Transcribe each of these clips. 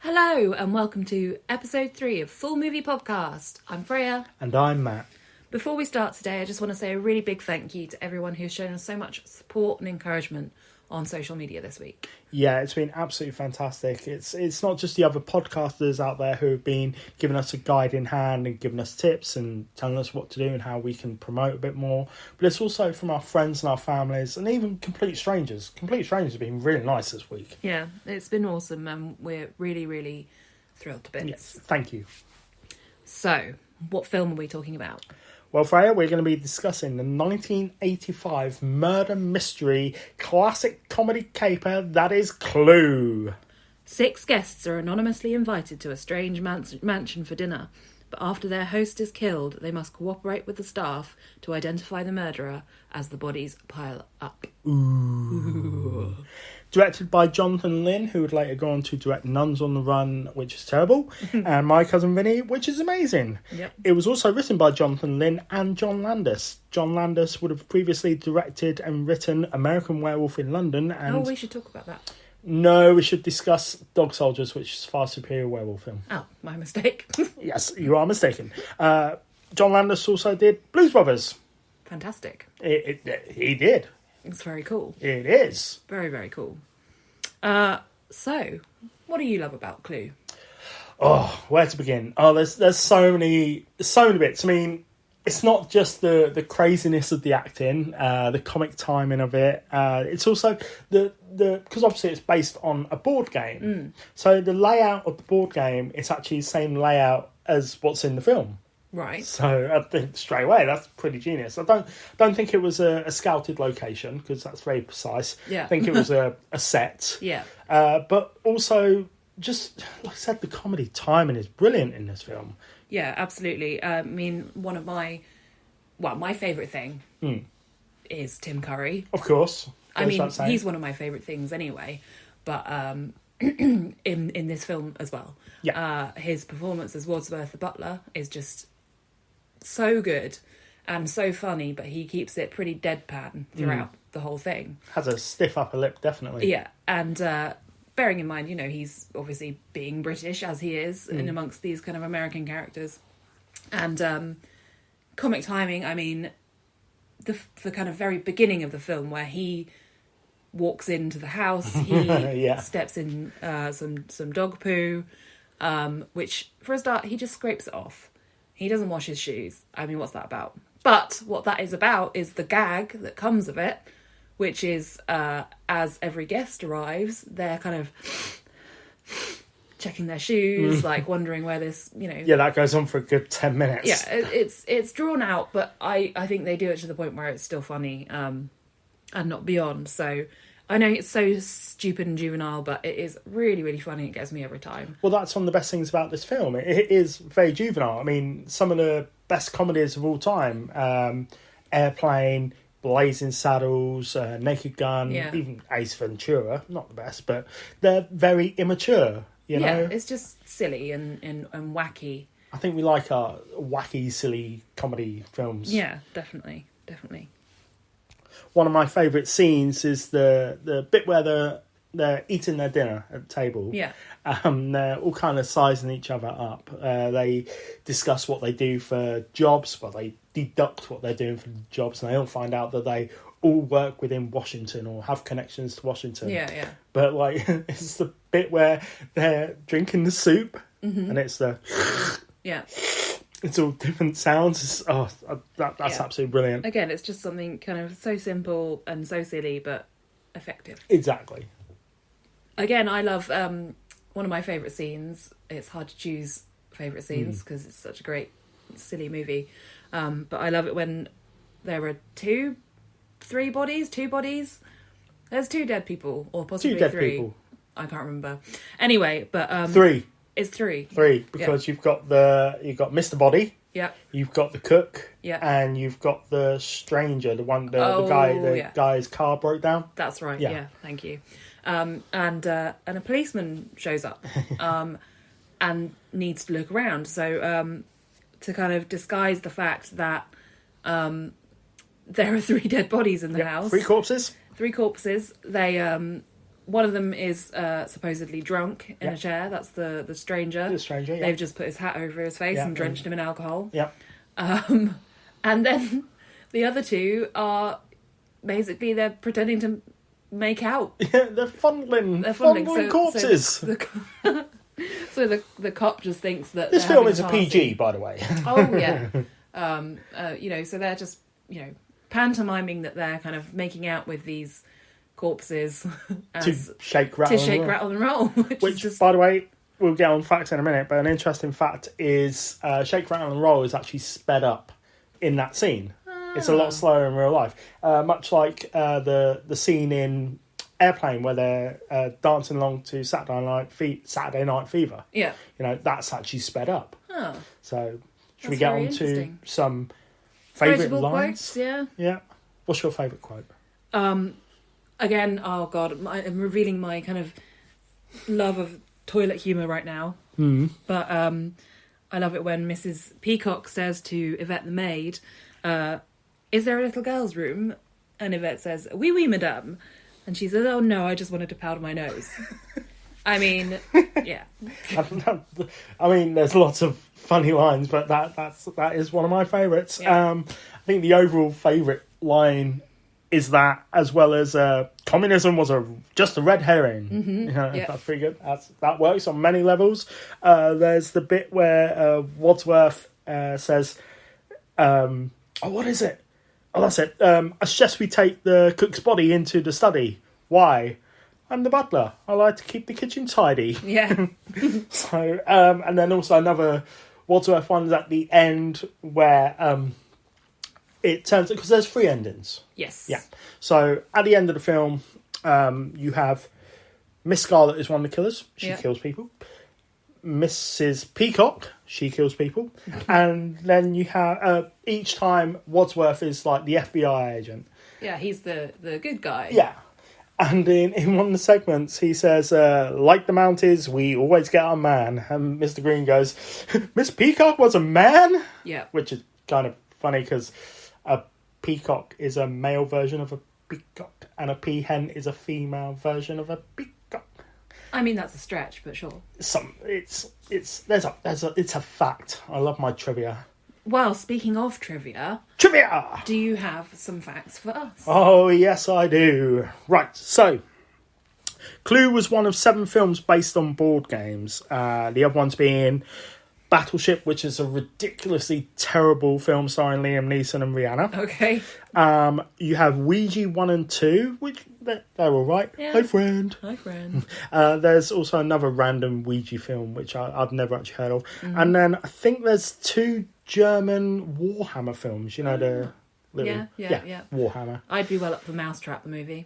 Hello and welcome to episode 3 of Full Movie Podcast. I'm Freya. And I'm Matt. Before we start today, I just want to say a really big thank you to everyone who's shown us so much support and encouragement on social media this week. Yeah, it's been absolutely fantastic. It's not just the other podcasters out there who have been giving us a guide in hand and giving us tips and telling us what to do and how we can promote a bit more, but it's also from our friends and our families and even complete strangers. Complete strangers have been really nice this week. Yeah, it's been awesome and we're really, really thrilled to bits. Yes, thank you. So, what film are we talking about? Well, Freya, we're going to be discussing the 1985 murder mystery classic comedy caper that is Clue. 6 guests are anonymously invited to a strange mansion for dinner, but after their host is killed, they must cooperate with the staff to identify the murderer as the bodies pile up. Ooh. Directed by Jonathan Lynn, who would later go on to direct Nuns on the Run, which is terrible, and My Cousin Vinny, which is amazing. Yep. It was also written by Jonathan Lynn and John Landis. John Landis would have previously directed and written American Werewolf in London. And we should talk about that. No, we should discuss Dog Soldiers, which is a far superior werewolf film. Oh, my mistake. Yes, you are mistaken. John Landis also did Blues Brothers. Fantastic. He did. It's very cool. It is. Very, very cool. So, what do you love about Clue? Oh, where to begin? Oh, there's so many bits. I mean, it's not just the craziness of the acting, the comic timing of it. It's also the because obviously it's based on a board game. So the layout of the board game is actually the same layout as what's in the film. Right. So I think straight away that's pretty genius. I don't think it was a scouted location because that's very precise. Yeah. I think it was a set. Yeah. But also, just like I said, the comedy timing is brilliant in this film. Yeah, absolutely. I mean, my favourite thing is Tim Curry. Of course. I mean, he's one of my favourite things anyway, but in this film as well. Yeah. His performance as Wadsworth the butler is just so good and so funny, but he keeps it pretty deadpan throughout the whole thing. Has a stiff upper lip, definitely. Yeah, and bearing in mind, he's obviously being British as he is in amongst these kind of American characters. And comic timing, I mean, the kind of very beginning of the film where he walks into the house, he steps in some dog poo, which for a start, he just scrapes it off. He doesn't wash his shoes. I mean, what's that about? But what that is about is the gag that comes of it, which is as every guest arrives, they're kind of checking their shoes, like wondering where this, Yeah, that goes on for a good 10 minutes. Yeah, it's drawn out, but I think they do it to the point where it's still funny and not beyond. So I know it's so stupid and juvenile, but it is really, really funny. It gets me every time. Well, that's one of the best things about this film. It is very juvenile. I mean, some of the best comedies of all time, Airplane, Blazing Saddles, Naked Gun, even Ace Ventura, not the best, but they're very immature, you know? Yeah, it's just silly and wacky. I think we like our wacky, silly comedy films. Yeah, definitely. One of my favourite scenes is the bit where they're eating their dinner at the table. Yeah. They're all kind of sizing each other up. They discuss what they do for jobs, but they deduct what they're doing for jobs, and they all find out that they all work within Washington or have connections to Washington. Yeah. But like, it's the bit where they're drinking the soup, and it's the it's all different sounds. That's absolutely brilliant. Again, it's just something kind of so simple and so silly, but effective. Exactly. Again, I love one of my favourite scenes. It's hard to choose favourite scenes because it's such a great, silly movie. But I love it when there are two bodies. There's 2 dead people, or possibly 3. 2 dead people. I can't remember. Anyway, but 3. It's 3. 3, because you've got Mr. Body. Yeah. You've got the cook. Yeah. And you've got the stranger, the guy's car broke down. That's right. Yeah. Thank you. And a policeman shows up, and needs to look around. So, to kind of disguise the fact that, there are 3 dead bodies in the house. 3 corpses. They one of them is supposedly drunk in a chair. That's the stranger. The stranger, yeah. They've just put his hat over his face and drenched him in alcohol. Yeah. And then the other two are basically they're pretending to make out. Yeah, they're fondling So- corpses. So the cop just thinks that This they're film having is a party. PG, by the way. Oh yeah. You know, so they're just, you know, pantomiming that they're kind of making out with these corpses To shake, rattle, rattle, and roll. Which, is just... by the way, we'll get on facts in a minute, but an interesting fact is shake, rattle, and roll is actually sped up in that scene. It's a lot slower in real life. Much like the scene in Airplane where they're dancing along to Saturday Night Fever. Yeah. You know, that's actually sped up. Oh. So, should we That's get very on to interesting. some favourite Quotable lines? quotes, yeah. Yeah. What's your favourite quote? Again, oh god, I'm revealing my kind of love of toilet humour right now. But I love it when Mrs. Peacock says to Yvette the maid, is there a little girl's room? And Yvette says, oui, oui, madame. And she says, oh no, I just wanted to powder my nose. I mean, yeah. I mean, there's lots of funny lines, but that is one of my favourites. Yeah. I think the overall favourite line is that, as well as communism was just a red herring. Mm-hmm. You know, Yeah. that's pretty good. That works on many levels. There's the bit where Wadsworth says, "Oh, what is it? Oh, that's it. I suggest we take the cook's body into the study. Why? I'm the butler. I like to keep the kitchen tidy." Yeah. So, and then also another Wadsworth one's at the end where it turns, because there's three endings. Yes. Yeah. So at the end of the film, you have Miss Scarlet is one of the killers. She kills people. Mrs. Peacock, she kills people. And then you have, each time Wadsworth is like the FBI agent. Yeah, he's the good guy. Yeah. And in one of the segments, he says, like the Mounties, we always get our man. And Mr. Green goes, Miss Peacock was a man? Yeah. Which is kind of funny because a peacock is a male version of a peacock and a peahen is a female version of a peacock. I mean, that's a stretch, but sure. It's a fact. I love my trivia. Well, speaking of trivia, Trivia! do you have some facts for us? Oh, yes, I do. Right, so Clue was one of 7 films based on board games. The other ones being Battleship, which is a ridiculously terrible film starring Liam Neeson and Rihanna. Okay. You have Ouija 1 and 2, which they're all right. Yeah. Hi, friend. Hi, friend. There's also another random Ouija film, which I've never actually heard of. Mm-hmm. And then I think there's 2 German Warhammer films. You know, the little... Yeah. Warhammer. I'd be well up for Mousetrap, the movie.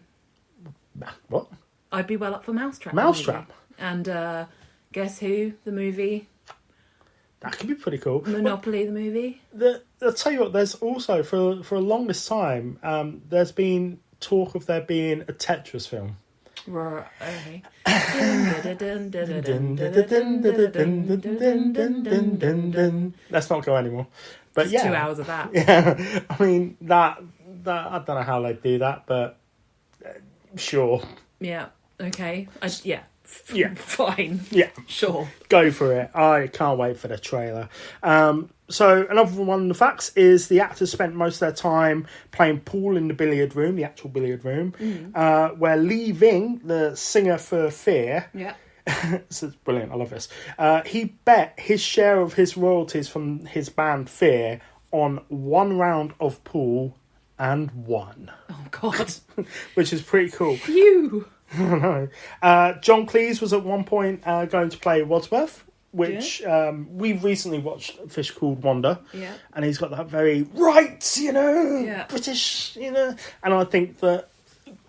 What? I'd be well up for Mousetrap. Mousetrap? And Guess Who, the movie. That could be pretty cool. Monopoly, the movie. I'll tell you what, there's also, for a longest time, there's been talk of there being a Tetris film. Okay. Let's not go anymore. But Just yeah, 2 hours of that. Yeah, I mean that I don't know how they do that, but sure. Yeah. Okay. Yeah. Fine. Yeah. Sure. Go for it. I can't wait for the trailer. So another one of the facts is the actors spent most of their time playing pool in the billiard room, the actual billiard room, where Lee Ving, the singer for Fear, this is brilliant, I love this, he bet his share of his royalties from his band Fear on 1 round of pool and won. Oh, God. Which is pretty cool. Phew. I know. John Cleese was at one point going to play Wadsworth, which we've recently watched A Fish Called Wanda. Yeah. And he's got that very British, and I think that,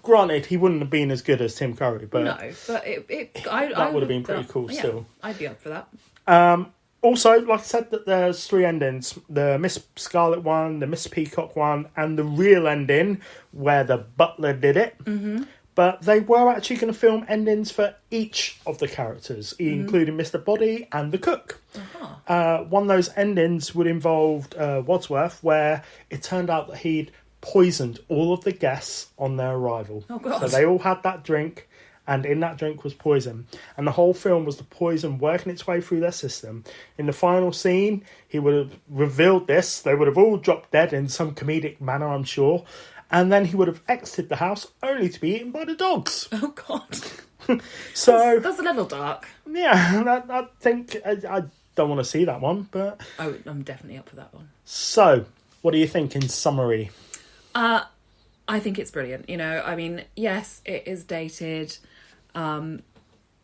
granted, he wouldn't have been as good as Tim Curry, but no, but that would have been pretty cool still. I'd be up for that. Also, like I said, that there's 3 endings. The Miss Scarlet one, the Miss Peacock one, and the real ending where the butler did it. Mm-hmm. But they were actually going to film endings for each of the characters, including Mr. Body and the cook. Uh-huh. One of those endings would involve Wadsworth, where it turned out that he'd poisoned all of the guests on their arrival. Oh, God. So they all had that drink, and in that drink was poison. And the whole film was the poison working its way through their system. In the final scene, he would have revealed this. They would have all dropped dead in some comedic manner, I'm sure. And then he would have exited the house only to be eaten by the dogs. Oh, God. So that's a little dark. Yeah, I think I don't want to see that one, but I'm definitely up for that one. So, what do you think in summary? I think it's brilliant. You know, I mean, yes, it is dated.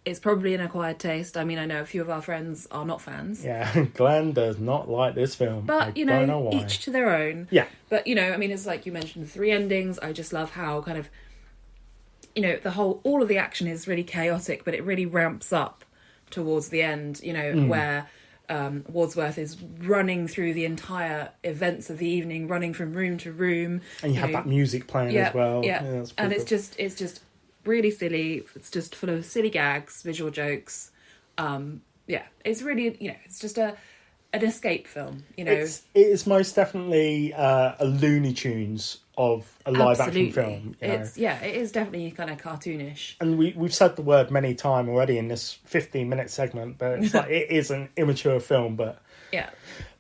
It's probably an acquired taste. I mean, I know a few of our friends are not fans. Yeah, Glenn does not like this film. But, you don't know why. each to their own. Yeah. But, you know, I mean, it's like you mentioned, the 3 endings. I just love how kind of, you know, all of the action is really chaotic, but it really ramps up towards the end, you know, where Wadsworth is running through the entire events of the evening, running from room to room. And you have that music playing as well. Yeah, and cool. it's just really silly. It's just full of silly gags, visual jokes. It's really, you know, it's just an escape film, you know. It is most definitely a Looney Tunes of a live action film. You know? It is definitely kind of cartoonish. And we've said the word many times already in this 15-minute segment, but it's like it is an immature film, but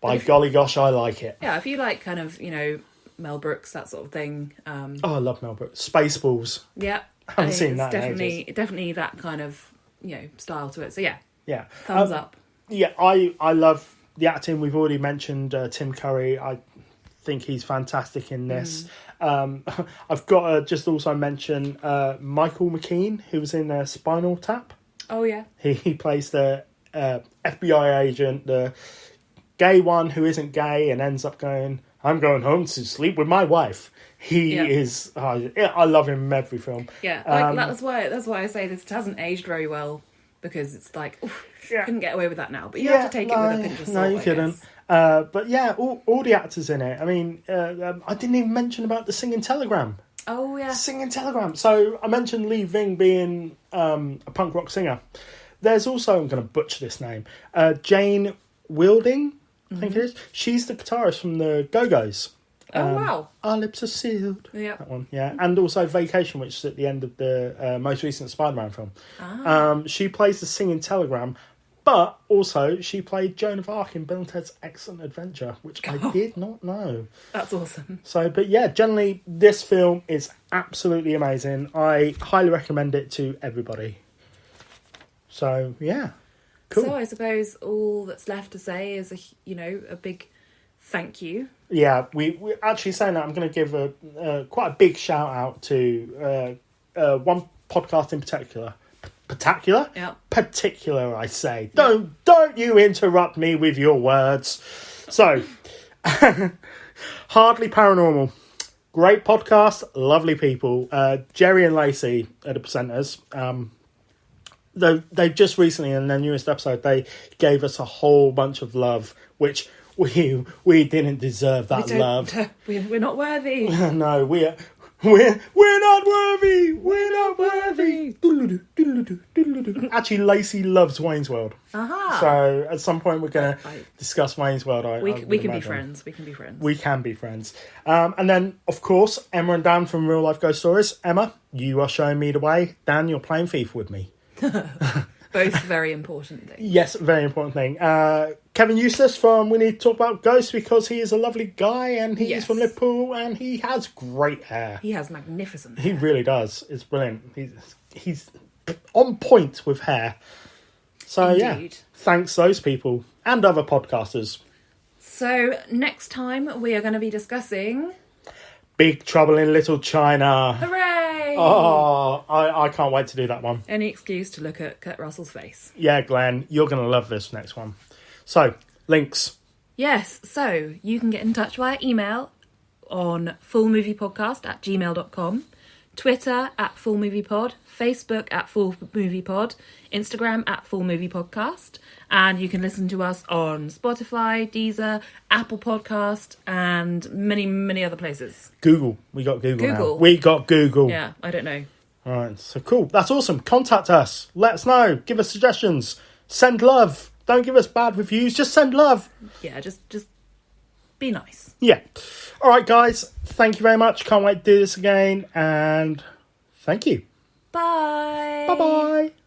by golly gosh, I like it. Yeah, if you like kind of, you know, Mel Brooks, that sort of thing. I love Mel Brooks. Spaceballs. Yeah. I haven't seen that in ages. Definitely that kind of, you know, style to it. So yeah. Thumbs up. Yeah, I love the acting. We've already mentioned Tim Curry. I think he's fantastic in this. I've got to just also mention Michael McKean, who was in Spinal Tap. Oh, yeah. He plays the FBI agent, the gay one who isn't gay and ends up going, I'm going home to sleep with my wife. He is... I love him in every film. Yeah, like, that's why I say this hasn't aged very well, because it's like, couldn't get away with that now. But you have to take it with a pinch of salt. No, you couldn't. But yeah, all the actors in it. I mean, I didn't even mention about the Singing Telegram. Oh, yeah. Singing Telegram. So I mentioned Lee Ving being a punk rock singer. There's also, I'm going to butcher this name, Jane Wilding, I think it is. She's the guitarist from the Go Go's. Oh, wow. Our Lips Are Sealed. Yeah. That one, yeah. And also Vacation, which is at the end of the most recent Spider-Man film. She plays the Singing Telegram, but also she played Joan of Arc in Bill and Ted's Excellent Adventure, which I did not know. That's awesome. So, but yeah, generally, this film is absolutely amazing. I highly recommend it to everybody. So, yeah. Cool. So I suppose all that's left to say is, a big thank you. Yeah, we actually saying that, I'm going to give a quite a big shout out to one podcast in particular. Yeah. Particular, I say. Don't you interrupt me with your words. So, Hardly Paranormal. Great podcast, lovely people. Jerry and Lacey are the presenters. They've just recently, in their newest episode, they gave us a whole bunch of love, which we didn't deserve that love. We're not worthy. No, we're not worthy. We're not worthy. Actually, Lacey loves Wayne's World. Aha. So at some point we're going to discuss Wayne's World. We can be friends. We can be friends. We can be friends. And then, of course, Emma and Dan from Real Life Ghost Stories. Emma, you are showing me the way. Dan, you're playing FIFA with me. Both very important things. Yes, very important thing. Kevin Eustace from We Need to Talk About Ghosts, because he is a lovely guy and he is from Liverpool and he has great hair. He has magnificent hair. He really does. It's brilliant. He's on point with hair. So, Indeed. thanks those people and other podcasters. So, next time we are going to be discussing... Big Trouble in Little China. Hooray! Oh, I can't wait to do that one. Any excuse to look at Kurt Russell's face. Yeah, Glenn, you're going to love this next one. So, links. Yes, so you can get in touch via email on fullmoviepodcast@gmail.com, Twitter @fullmoviepod, Facebook @fullmoviepod, Instagram @fullmoviepodcast, and you can listen to us on Spotify, Deezer, Apple Podcast, and many, many other places. Google. We got Google now. Google. We got Google. Yeah, I don't know. All right, so cool. That's awesome. Contact us. Let us know. Give us suggestions. Send love. Don't give us bad reviews. Just send love. Yeah, just be nice. Yeah. All right, guys. Thank you very much. Can't wait to do this again. And thank you. Bye. Bye bye.